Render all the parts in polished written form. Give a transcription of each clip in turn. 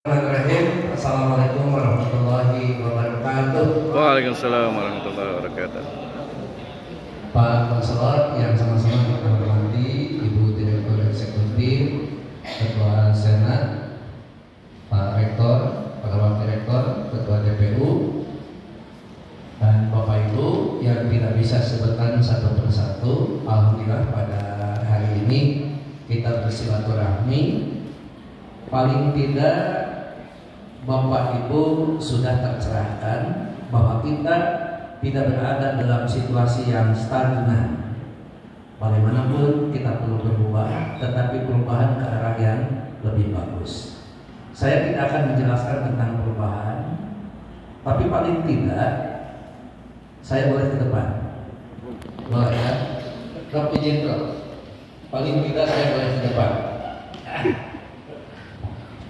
Bismillahirrahmanirrahim. Assalamualaikum warahmatullahi wabarakatuh. Waalaikumsalam warahmatullahi wabarakatuh. Pak Konselor yang sama-sama kita hormati, Ibu Direktur Eksekutif, Ketua Senat, Pak Rektor, Pak Wakil Rektor, Ketua DPU, dan Bapak Ibu yang tidak bisa sebutkan satu persatu. Alhamdulillah pada hari ini kita bersilaturahmi. Paling tidak Bapak Ibu sudah tercerahkan bahwa kita tidak berada dalam situasi yang stagnan. Bagaimanapun kita perlu berubah, tetapi perubahan ke arah yang lebih bagus. Saya tidak akan menjelaskan tentang perubahan, tapi paling tidak saya boleh ke depan. Boleh ya? Prof izin Prof. Paling tidak saya boleh ke depan.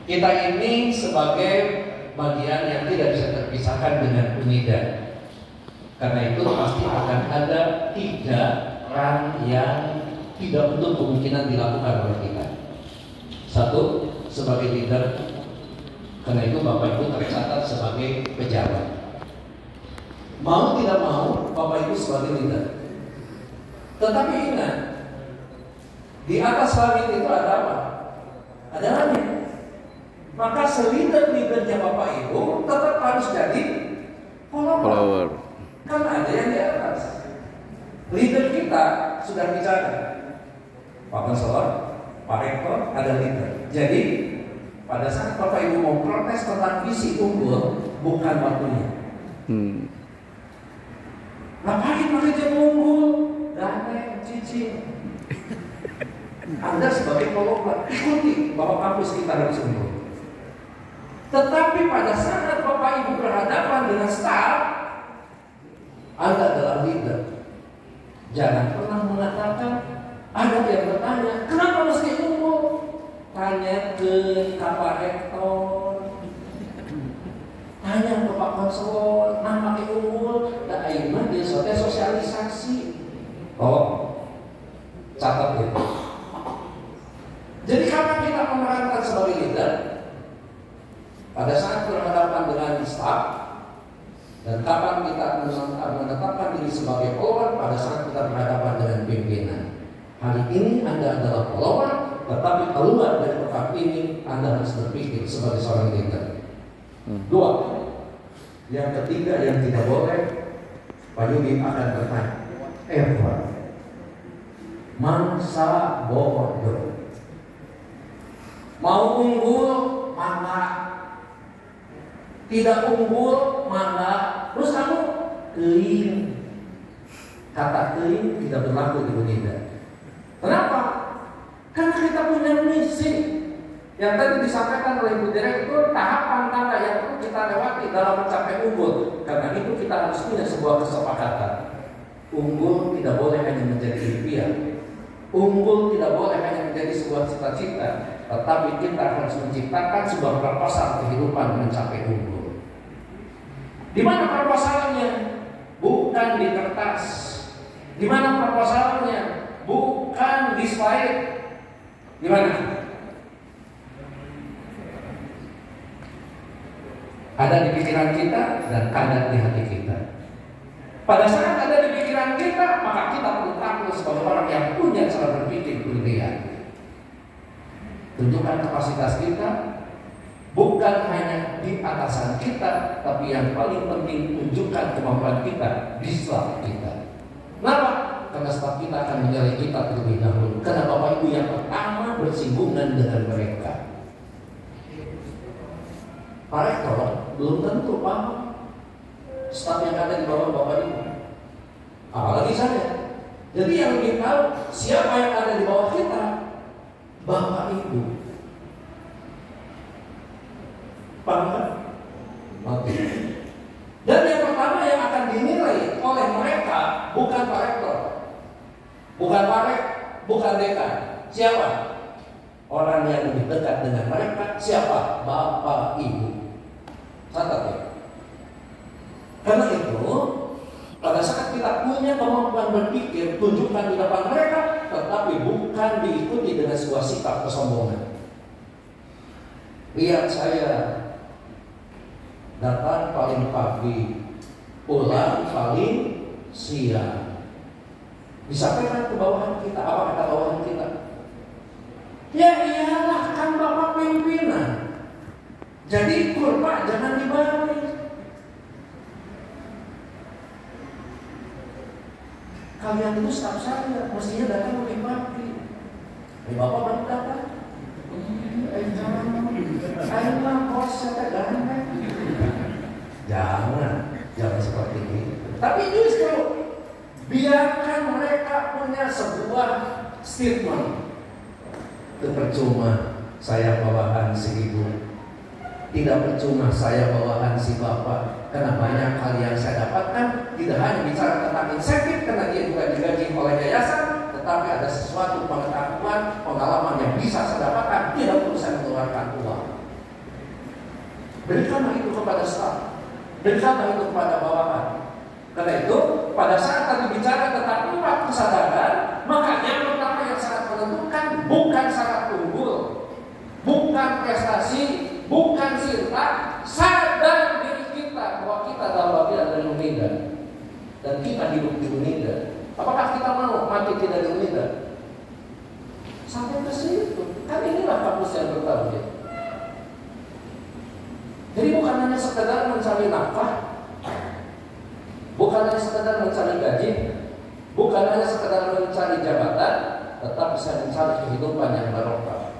Kita ini sebagai bagian yang tidak bisa terpisahkan dengan UNIDA. Karena itu pasti akan ada 3 ran yang tidak untuk kemungkinan dilakukan oleh kita. 1, sebagai leader. Karena itu Bapak Ibu tercatat sebagai pejabat. Mau tidak mau Bapak Ibu sebagai leader. Tetapi ingat, di atas langit itu ada apa? Ada langit. Maka selider-lidernya Bapak Ibu tetap harus jadi follower. Kan ada yang di atas. Leader kita sudah bicara, Pak Konselor, Pak Rektor, ada leader. Jadi pada saat Bapak Ibu mau protes tentang visi unggul, bukan waktunya. Ngapain pakai jam unggul? Damai, cici. Anda sebagai follower ikuti bahwa kampus kita harus unggul. Tetapi pada saat Bapak Ibu berhadapan dengan staf, Anda adalah leader. Jangan pernah mengatakan, ada yang bertanya, kenapa mesti unggul? Tanya ke Pak Rektor, tanya ke Pak Konselor, nama unggul, dan akhirnya dia sosialisasi. Oh, catat itu. Jadi kapan kita memerankan sebagai leader? Pada saat berhadapan dengan staf, dan kapan kita menetapkan diri sebagai follower pada saat kita berhadapan dengan pimpinan. Hari ini Anda adalah follower, tetapi keluar dari tempat ini Anda harus berpikir sebagai seorang leader. 2, yang ketiga yang tidak boleh, Pak Yudi akan bertanya, Eva, mangsa bodoh, mau unggul mana? Tidak unggul, mana? Terus kamu clean. Kata clean tidak berlaku di UNIDA. Kenapa? Karena kita punya misi yang tadi disampaikan oleh Ibu Direktur, tahapan tanda yang perlu kita lewati dalam mencapai unggul. Karena itu kita harus punya sebuah kesepakatan. Unggul tidak boleh hanya menjadi impian. Unggul tidak boleh hanya menjadi sebuah cita-cita, tetapi kita harus menciptakan sebuah proposal kehidupan mencapai unggul. Di mana proposalnya? Bukan di kertas. Di mana proposalnya? Bukan di slide. Di mana? Ada di pikiran kita dan ada di hati kita. Pada saat ada di pikiran kita, maka kita perlu tampil sebagai orang yang punya cara berpikir brilian. Tunjukkan kapasitas kita. Bukan hanya di atasan kita, tapi yang paling penting tunjukkan kemampuan kita di staf kita. Kenapa? Karena staf kita akan menilai kita terlebih dahulu. Karena Bapak Ibu yang pertama bersinggungan dengan mereka. Pak Rektor belum tentu paham staf yang ada di bawah Bapak Ibu. Apalagi saya. Jadi yang lebih tahu siapa yang ada di bawah kita, Bapak Ibu. Dan yang pertama yang akan dinilai oleh mereka bukan Pak Rektor, bukan Pak Rek, bukan dekan. Siapa? Orang yang lebih dekat dengan mereka. Siapa? Bapak Ibu. Catat ya. Karena itu, pada saat kita punya kemampuan berpikir, tunjukkan di depan mereka, tetapi bukan diikuti dengan sebuah sikap kesombongan. Lihat saya datang paling pagi, pulang paling siang. Disampaikan ke bawahan kita, apa kata bawahan kita? Ya iyalah, kan Bapak pimpinan. Jadi kurma jangan dibalik. Kalian itu staf saya, mestinya datang lebih pagi. Bapak baru datang. Ayolah bos, saya ganteng. Jangan seperti ini. Tapi justru biarkan mereka punya sebuah statement. Itu percuma saya bawahan si ibu, tidak percuma saya bawahan si bapak. Karena banyak hal yang saya dapatkan tidak hanya bicara tentang insentif karena dia juga digaji oleh yayasan, tetapi ada sesuatu pengetahuan, pengalaman yang bisa saya dapatkan tidak perlu saya mengeluarkan uang. Berikanlah itu kepada staf, berikanlah itu kepada bawahan. Karena itu pada saat tadi bicara tentang 4 kesadaran, maka yang pertama yang sangat menentukan bukan syarat unggul, bukan prestasi, bukan sirta, sadar diri kita bahwa kita adalah bagian dari Unida dan kita hidup di Unida. Apakah kita mau mati tidak di Unida? Sampai ke situ. Kan inilah kampus yang bertanggung. Jadi bukan hanya sekedar mencari nafkah, bukan hanya sekedar mencari gaji, bukan hanya sekedar mencari jabatan, tetap bisa mencari kehidupan yang barokah.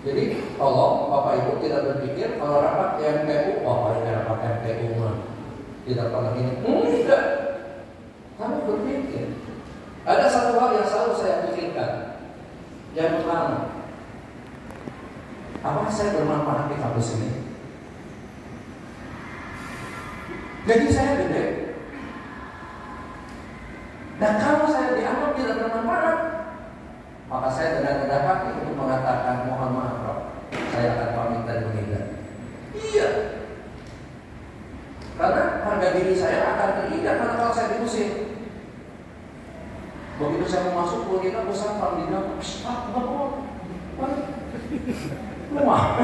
Jadi tolong Bapak Ibu tidak berpikir kalau rapat MPU, ini rapat MPU mah tidak pernah ini. Enggak. Kami berpikir ada satu hal yang selalu saya pikirkan. Yang pertama, apakah saya bermanfaat di kampus ini? Jadi saya gede. Dan kalau saya dianggap tidak bermanfaat, maka saya dengan rendah hati untuk mengatakan mohon maaf Pak, saya akan pamit dari Unida. Iya. Karena harga diri saya akan terikat karena kalau saya diusir. Begitu saya mau masuk Unida, pusat pamdina, nggak mau. Wah,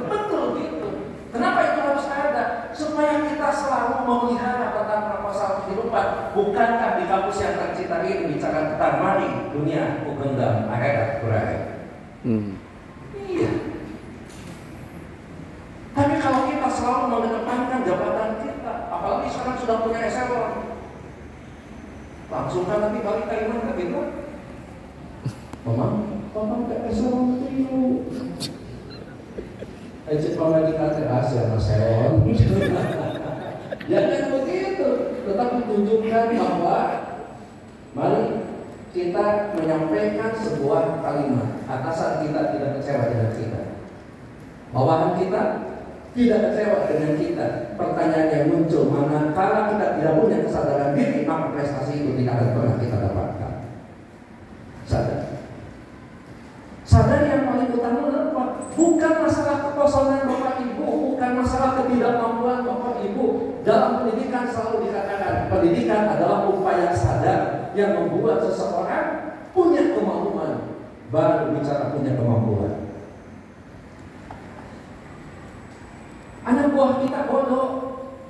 betul gitu. Kenapa itu harus ada? Supaya kita selalu memelihara tentang proposal kehidupan. Bukankah di kampus yang tercipta ini bicara tentang mari dunia kugendam akhirat kurai? Iya. Tapi kalau kita selalu mengedepankan jabatan kita, apalagi sekarang sudah punya eselon, langsung kan nanti balik ke iman ke kita. Memang ke eselon itu. Ejek pemajikan rahasia Mas Eselon. Jangan begitu, tetapi tunjukkan bahwa mari kita menyampaikan sebuah kalimat. Atasan kita tidak kecewa dengan kita, bawahan kita tidak kecewa dengan kita. Pertanyaan yang muncul, manakala kita tidak punya kesadaran diri, maka prestasi itu tidak akan pernah kita dapatkan. Sadar yang paling utama apa? Bukan masalah kekosongan Bapak Ibu, bukan masalah ketidakmampuan Bapak Ibu. Dalam pendidikan selalu dikatakan, pendidikan adalah upaya sadar yang membuat seseorang punya kemampuan. Baru bicara punya kemampuan. Anak buah kita bodoh,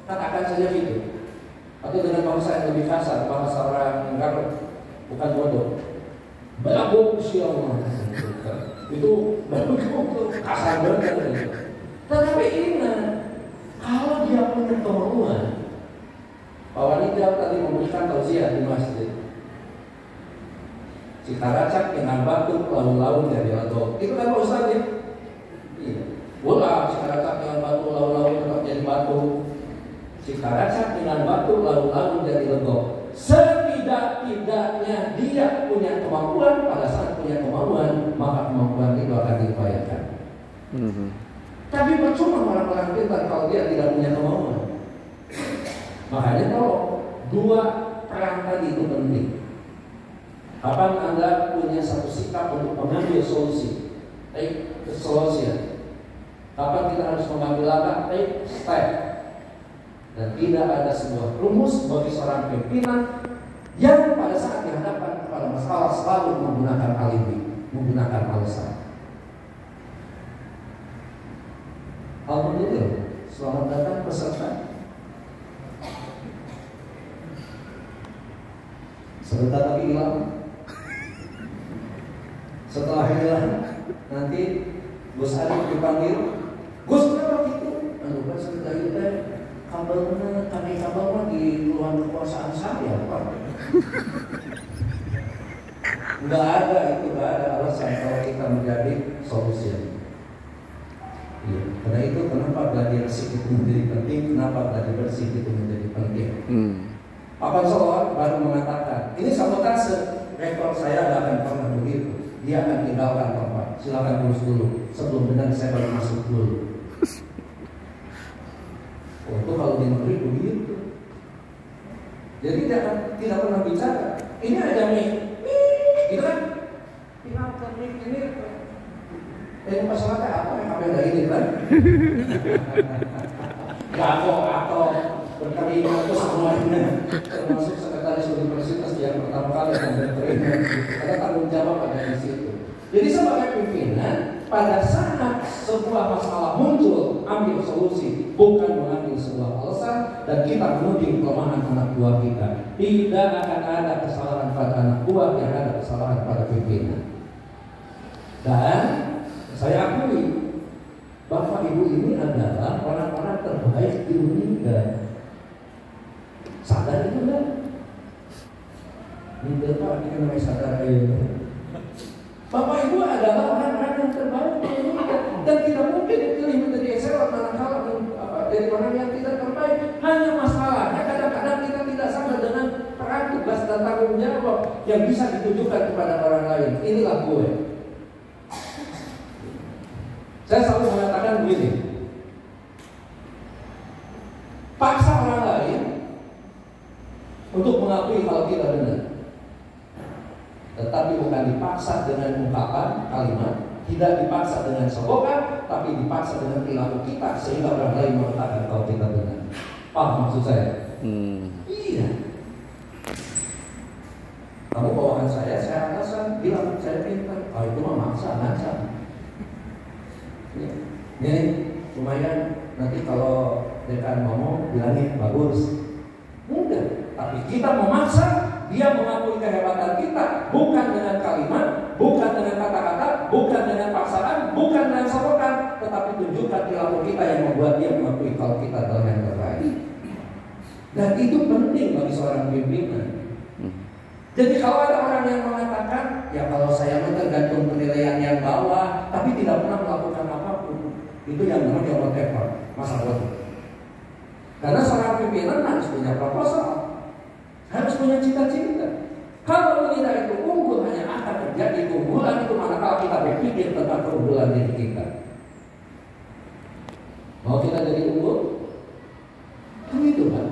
katakan saja gitu. Atau dengan bahasa yang lebih kasar, bahasa orang Garut, bukan bodoh, belakang siapa? Itu baru kasar banget. Tetapi ingat, kalau dia punya kemauan, Pak Wanita tadi memberikan tausiah di masjid. Cikaracak dengan batu lalu-lalu dari laut. Itu kan Pak Ustaz ya? Iya. Bola Cikaracak dengan batu lalu-lalu tetap jadi batu. Cikaracak dengan batu lalu-lalu jadi legok. Setidak-tidaknya dia punya kemampuan. Pada saat punya kemampuan, maka kemampuan itu akan diupayakan. Tapi percuma orang-orang pintar kalau dia tidak punya kemampuan. Makanya kalau dua perang tadi itu penting. Kapan Anda punya satu sikap untuk mengambil solusi, take the solution. Kapan kita harus mengambil langkah, take step. Dan tidak ada sebuah rumus bagi seorang pimpinan yang pada saat dihadapkan kepada masalah selalu menggunakan alibi. menggunakan alasan. Alhamdulillah, selamat datang peserta. Sebentar lagi hilang. Setelah hilang, nanti Gus Ari dipanggil. Gus, kenapa gitu? Anu kan sudah itu kabelnya, kabel di luar kekuasaan saya, Pak. Nggak ada alasan kalau kita menjadi solusi. Ya, karena itu kenapa belajar bersih itu menjadi penting, kenapa belajar bersih itu menjadi penting. Papan Solon baru mengatakan, ini sabotase, rektor saya tidak akan pernah begitu. Dia akan tinggalkan tempat. Silakan lulus dulu. Sebelum benar saya baru masuk dulu. Untuk kalau di negeri begitu. Jadi tidak pernah bicara. Ini ada mic, gitu kan? Tinggalkan mic ini. Masalahnya apa yang kami ada ini kan? Atau berkeringat itu semuanya, termasuk sekretaris universitas yang pertama kali yang berkeringat, karena tanggung jawab ada di situ. Jadi sebagai pimpinan, pada saat sebuah masalah muncul, ambil solusi, bukan mengambil sebuah alasan dan kita menuding kelemahan anak buah kita. Tidak akan ada kesalahan pada anak buah, yang ada kesalahan pada pimpinan. Dan saya akui, Bapak Ibu ini adalah orang-orang terbaik di Unida. Sadar itu enggak? Ini Pak, ini namanya sadar aja. Bapak Ibu adalah orang-orang yang terbaik di Unida. Dan tidak mungkin dipilih menjadi eselon manakala dari orang yang tidak terbaik. Hanya masalahnya kadang-kadang kita tidak sadar dengan peran tugas dan tanggung jawab yang bisa ditujukan kepada orang lain. Inilah gue. Saya selalu mengatakan begini, paksa orang lain untuk mengakui kalau kita benar, tetapi bukan dipaksa dengan ungkapan kalimat, tidak dipaksa dengan slogan, tapi dipaksa dengan perilaku kita sehingga orang lain mengatakan kalau kita benar. Paham maksud saya? Iya. Kamu bawahan saya atasan bilang saya pintar, itu mah maksa, ngancam. Ini lumayan, nanti kalau dekan ngomong bilangin bagus. Enggak, tapi kita memaksa dia mengakui kehebatan kita, bukan dengan kalimat, bukan dengan kata-kata, bukan dengan paksaan, bukan dengan slogan, tetapi tunjukkan perilaku kita yang membuat dia mengakui kalau kita adalah yang terbaik. Dan itu penting bagi seorang pimpinan. Jadi kalau ada orang yang mengatakan, ya kalau saya tergantung penilaian yang bawah, tapi tidak pernah melakukan apapun, itu yang namanya whatever, masa bodoh. Karena seorang pimpinan harus punya proposal, harus punya cita-cita. Kalau tidak itu unggul, hanya akan terjadi keunggulan itu manakala kita berpikir tentang keunggulan diri kita. Mau kita jadi unggul? Kan itu kan.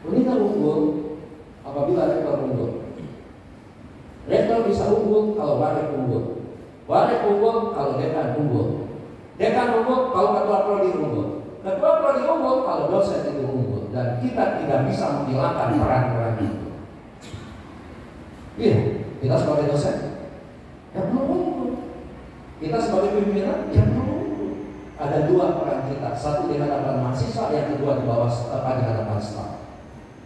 Wanita unggul apabila rektor unggul. Rektor bisa unggul kalau warik unggul. Warik unggul kalau dekan unggul. Dekan unggul kalau ketua prodi unggul. Ketua prodi unggul kalau dosen itu unggul. Dan kita tidak bisa menghilangkan peran-peran itu. Iya, kita sebagai dosen ya belum unggul. Kita sebagai pimpinan ya belum unggul. Ada dua peran kita, satu di hadapan mahasiswa, yang kedua di bawah di hadapan staf.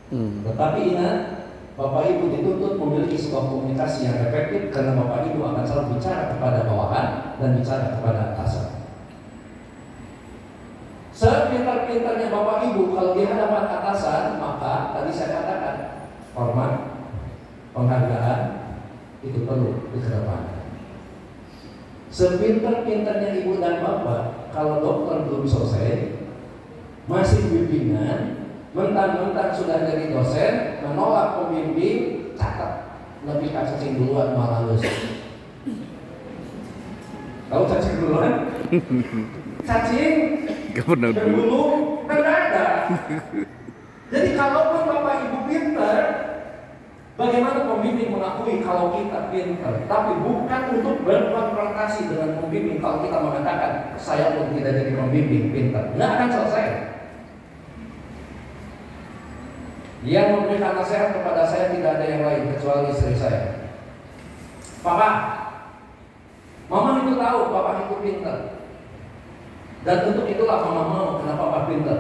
Tetapi ingat, Bapak Ibu dituntut memiliki sebuah komunikasi yang efektif karena Bapak Ibu akan selalu bicara kepada bawahan dan bicara kepada atasan. Sepintar-pintarnya Bapak Ibu kalau di hadapan atasan, maka tadi saya katakan hormat, penghargaan itu perlu dikedepankan. Sepintar-pintarnya Ibu dan Bapak kalau dokter belum selesai, masih bimbingan, mentang-mentang sudah jadi dosen, menolak pembimbing, catat lebih cacing duluan malah lulus. Tahu cacing duluan? Cacing dulu kan ada. Jadi kalaupun Bapak Ibu pintar, bagaimana pembimbing mengakui kalau kita pintar, tapi bukan untuk berkonfrontasi dengan pembimbing. Kalau kita mengatakan saya pun tidak jadi pembimbing pintar, nggak akan selesai. Yang memberikan nasihat kepada saya tidak ada yang lain kecuali istri saya. Papa, Mama itu tahu Papa itu pintar. Dan untuk itulah Mama mau kenapa Papa pintar.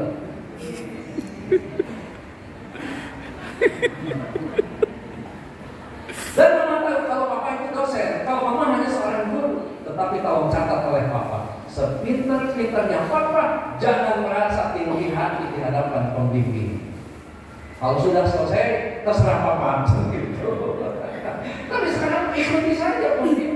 Dan Mama tahu kalau Papa itu dosen. Kalau Mama hanya seorang guru. Tetapi tolong catat oleh Papa, sepintar-pintarnya Papa, jangan merasa tinggi hati di hadapan pembimbing. Kalau sudah selesai, terserah Papa. Tapi sekarang ikuti saja pembimbing.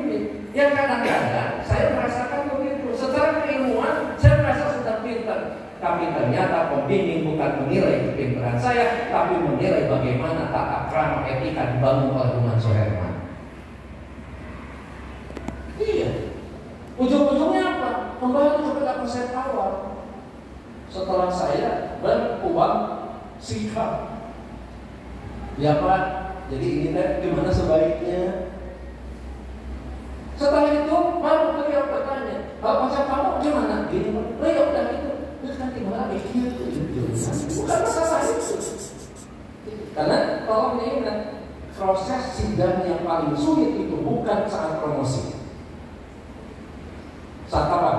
Yang kadang-kadang saya merasakan begitu. Secara keilmuan, saya merasa sudah pintar. Tapi ternyata pembimbing bukan menilai kepintaran saya, tapi menilai bagaimana tata krama etika dibangun oleh Ruman Soherman. Iya. Ujung-ujungnya apa? Kembali kepada konsep awal. Setelah saya berubah sikap, ya Pak, jadi ini kan gimana sebaiknya? Setelah itu baru beliau bertanya, kalau konsep kamu gimana? Gini Pak, ya udah gitu. Terus nanti malah gitu. Bukan masalah itu. Karena kalau ini proses sidang yang paling sulit itu bukan saat promosi. Saat apa?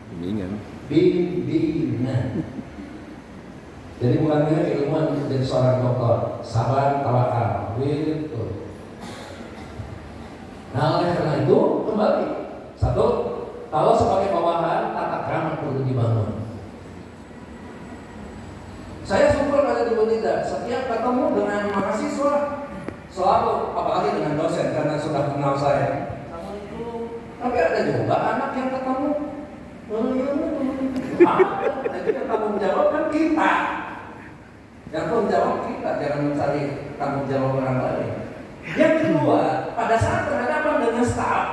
Bimbingan. Jadi bukan hanya keilmuan untuk jadi seorang dokter, sabar, tawakal, gitu. Nah, oleh karena itu kembali satu, kalau sebagai bawahan tata krama perlu dibangun. Saya syukur pada Ibu Nida, setiap ketemu dengan mahasiswa selalu, apalagi dengan dosen karena sudah kenal saya. Tapi ada juga anak yang ketemu, jadi yang tanggung jawab kan kita. Yang tanggung jawab kita, jangan mencari tanggung jawab orang lain. Yang kedua, pada saat berhadapan dengan staf,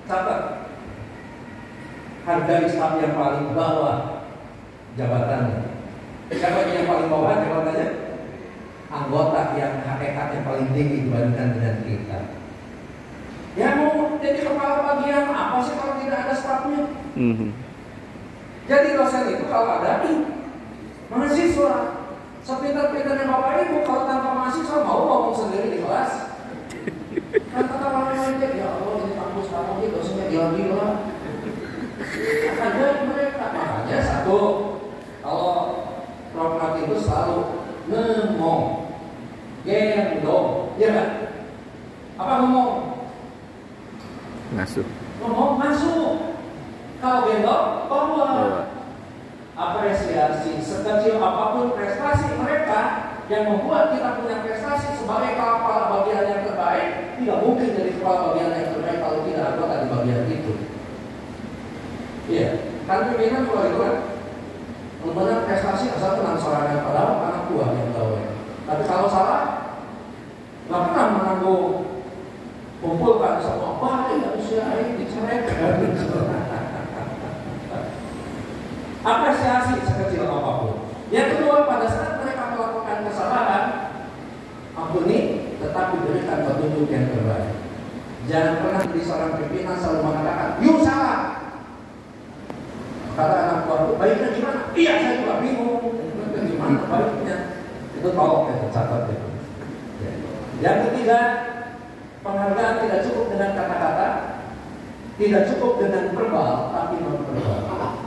catat, hargai staf yang paling bawah jabatannya. Siapa yang paling bawah jabatannya? Anggota yang hakikatnya paling tinggi dibandingkan dengan kita. Ya mau jadi kepala bagian apa sih kalau tidak ada stafnya? Jadi dosen itu kalau ada mahasiswa, sepintar-pintarnya Bapak Ibu, kalau tanpa mahasiswa mau ngomong sendiri di kelas. Kata orang lain, ya Allah ini kampus kamu ini dosennya gila-gila. Ada mereka, makanya satu, kalau Prof. Nati itu selalu ngomong, gendong, ya kan? Apa ngomong? Ngomong masuk. Kalau gendong bawa. Apresiasi sekecil apapun prestasi mereka yang membuat kita punya prestasi sebagai kepala bagian yang terbaik, tidak mungkin jadi kepala bagian yang terbaik kalau tidak anggota di bagian itu. Iya, kan pimpinan kalau itu kan benar prestasi asal tenang sorangan padahal anak buah yang tahu. Tapi kalau salah, nggak pernah menanggung. Kumpulkan semua baik manusia ini diceraikan. Apresiasi sekecil apapun. Yang kedua, pada saat mereka melakukan kesalahan, ampuni, tetapi berikan petunjuk yang terbaik. Jangan pernah di seorang pimpinan selalu mengatakan, "You salah." Kata anak buahku, baiknya gimana? Iya, saya juga bingung. Gimana baiknya? Itu tolong ya, catat itu. Yang ketiga, penghargaan tidak cukup dengan kata-kata, tidak cukup dengan verbal, tapi non-verbal.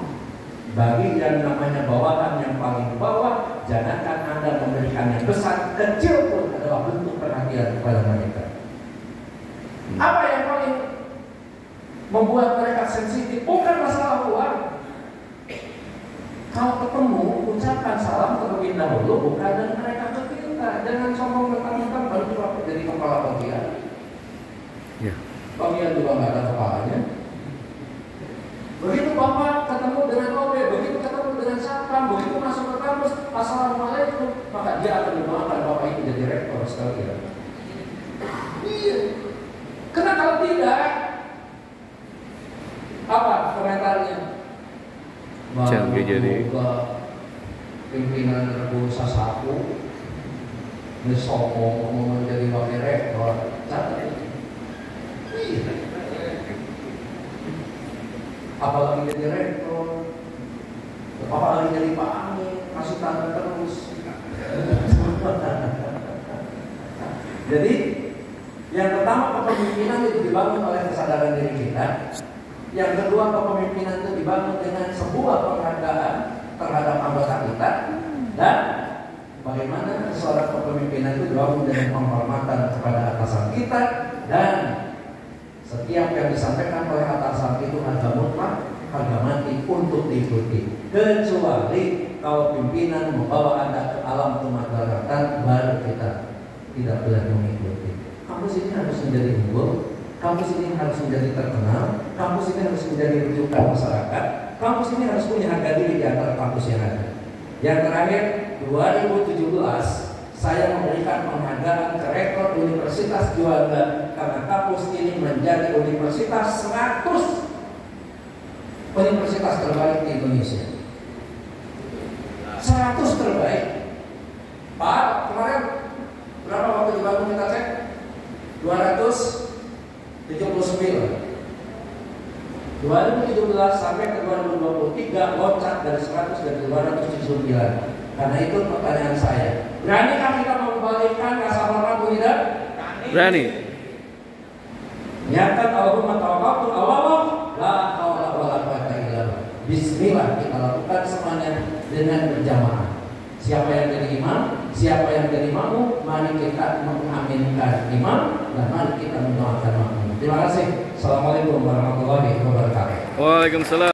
Bagi yang namanya bawahan yang paling bawah, jangankan Anda memberikan yang besar, kecil pun adalah bentuk perhatian kepada mereka. Apa yang paling membuat mereka sensitif? Bukan masalah uang. Kalau ketemu, ucapkan salam terlebih dahulu, bukan dan mereka ke kita. Jangan sombong mentang-mentang baru jadi kepala bagian. Ya. Bagian juga nggak ada kepalanya. Begitu Bapak ketemu dengan OB, begitu ketemu dengan satpam, begitu masuk ke kampus, assalamualaikum, maka dia akan mendoakan Bapak itu jadi rektor sekalian. Iya. Karena kalau tidak, apa komentarnya? Jangan jadi pimpinan bursa saku, sombong mau menjadi wakil rektor, catat. Iya. Apalagi jadi rektor, apalagi jadi Pak Amin, kasih tanda terus. Jadi Yang pertama, kepemimpinan itu dibangun oleh kesadaran diri kita. Yang kedua, kepemimpinan itu dibangun dengan sebuah penghargaan terhadap anggota kita. Dan bagaimana seorang kepemimpinan itu dibangun dengan penghormatan kepada atasan kita. Dan setiap yang disampaikan oleh atasan itu harga mutlak, harga mati untuk diikuti. Kecuali kalau pimpinan membawa Anda ke alam kemadaratan, baru kita tidak boleh mengikuti. Kampus ini harus menjadi unggul, kampus ini harus menjadi terkenal, kampus ini harus menjadi rujukan masyarakat, kampus ini harus punya harga diri di antara kampus yang ada. Yang terakhir, 2017 saya memberikan penghargaan ke rektor Universitas Juanda karena kampus ini menjadi universitas 100 universitas terbaik di Indonesia. 100 terbaik. Pak, kemarin berapa waktu dibangun kita cek? 279. 2017 sampai ke 2023 loncat dari 100 dari 279. Karena itu pertanyaan saya, beranikah kita mengembalikan rasa hormat Bu Ida? Berani. Nyatakan Allahumma tawakkaltu ala Allah, la haula wala quwwata illa billah. Bismillah, kita lakukan semuanya dengan berjamaah. Siapa yang jadi imam, siapa yang jadi makmum, mari kita mengaminkan imam dan mari kita mendoakan makmum. Terima kasih. Assalamualaikum warahmatullahi wabarakatuh. Waalaikumsalam.